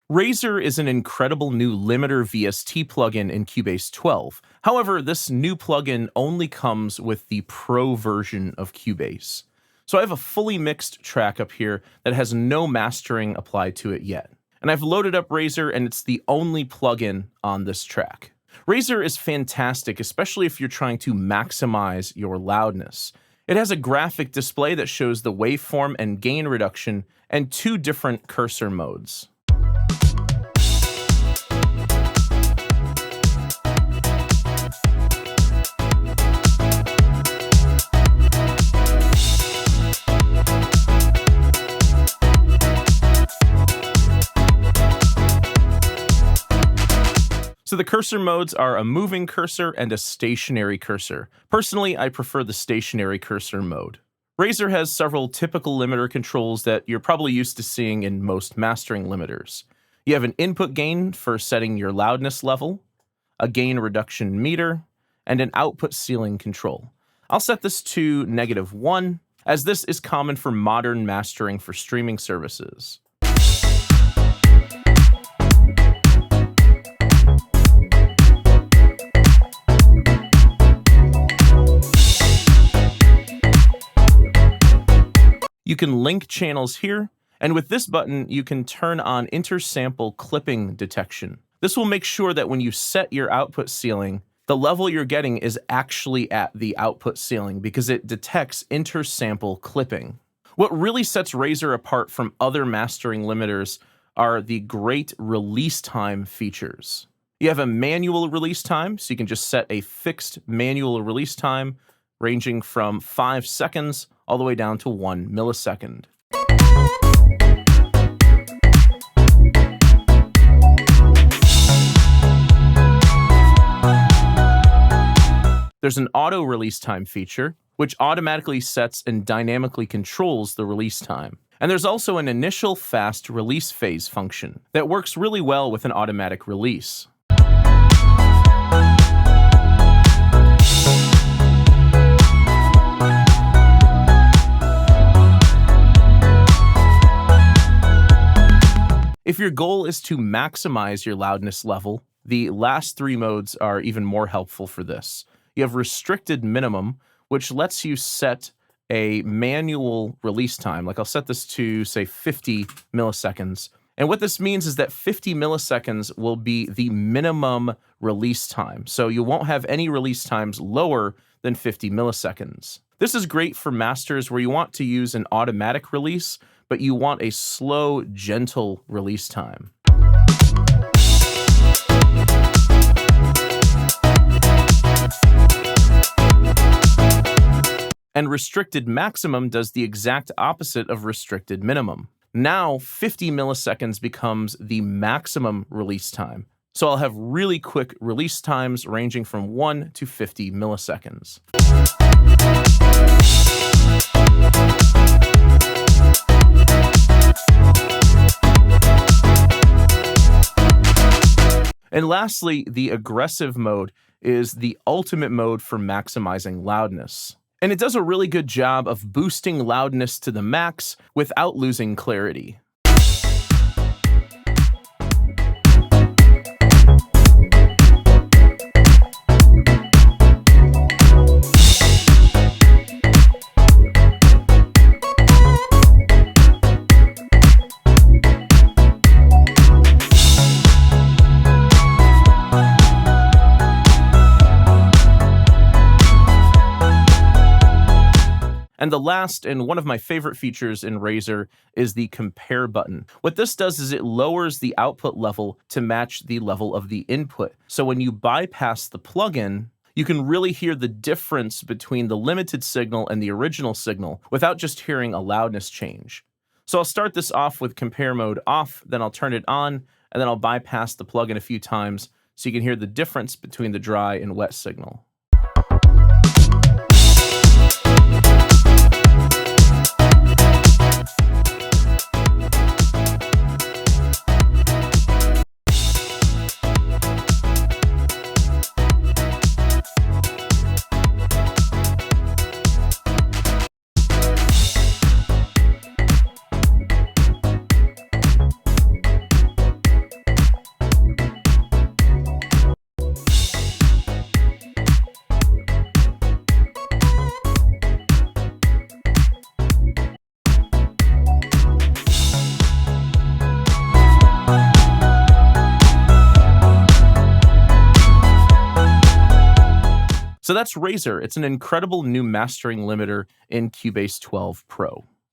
Razor is an incredible new limiter VST plugin in Cubase 12. However, this new plugin only comes with the Pro version of Cubase. So I have a fully mixed track up here that has no mastering applied to it yet. And I've loaded up Razor, and it's the only plugin on this track. Razor is fantastic, especially if you're trying to maximize your loudness. It has a graphic display that shows the waveform and gain reduction and 2 different cursor modes. So the cursor modes are a moving cursor and a stationary cursor. Personally, I prefer the stationary cursor mode. Razor has several typical limiter controls that you're probably used to seeing in most mastering limiters. You have an input gain for setting your loudness level, a gain reduction meter, and an output ceiling control. I'll set this to -1, as this is common for modern mastering for streaming services. You can link channels here, and with this button, you can turn on intersample clipping detection. This will make sure that when you set your output ceiling, the level you're getting is actually at the output ceiling because it detects intersample clipping. What really sets Razor apart from other mastering limiters are the great release time features. You have a manual release time, so you can just set a fixed manual release time ranging from 5 seconds all the way down to 1 millisecond. There's an auto release time feature, which automatically sets and dynamically controls the release time. And there's also an initial fast release phase function that works really well with an automatic release. If your goal is to maximize your loudness level, the last 3 modes are even more helpful for this. You have restricted minimum, which lets you set a manual release time. Like I'll set this to, say, 50 milliseconds. And what this means is that 50 milliseconds will be the minimum release time. So you won't have any release times lower than 50 milliseconds. This is great for masters where you want to use an automatic release, but you want a slow, gentle release time. And restricted maximum does the exact opposite of restricted minimum. Now, 50 milliseconds becomes the maximum release time. So I'll have really quick release times ranging from 1 to 50 milliseconds. And lastly, the aggressive mode is the ultimate mode for maximizing loudness. And it does a really good job of boosting loudness to the max without losing clarity. And the last and one of my favorite features in Razor is the compare button. What this does is it lowers the output level to match the level of the input. So when you bypass the plugin, you can really hear the difference between the limited signal and the original signal without just hearing a loudness change. So I'll start this off with compare mode off, then I'll turn it on, and then I'll bypass the plugin a few times so you can hear the difference between the dry and wet signal. So that's Razor. It's an incredible new mastering limiter in Cubase 12 Pro.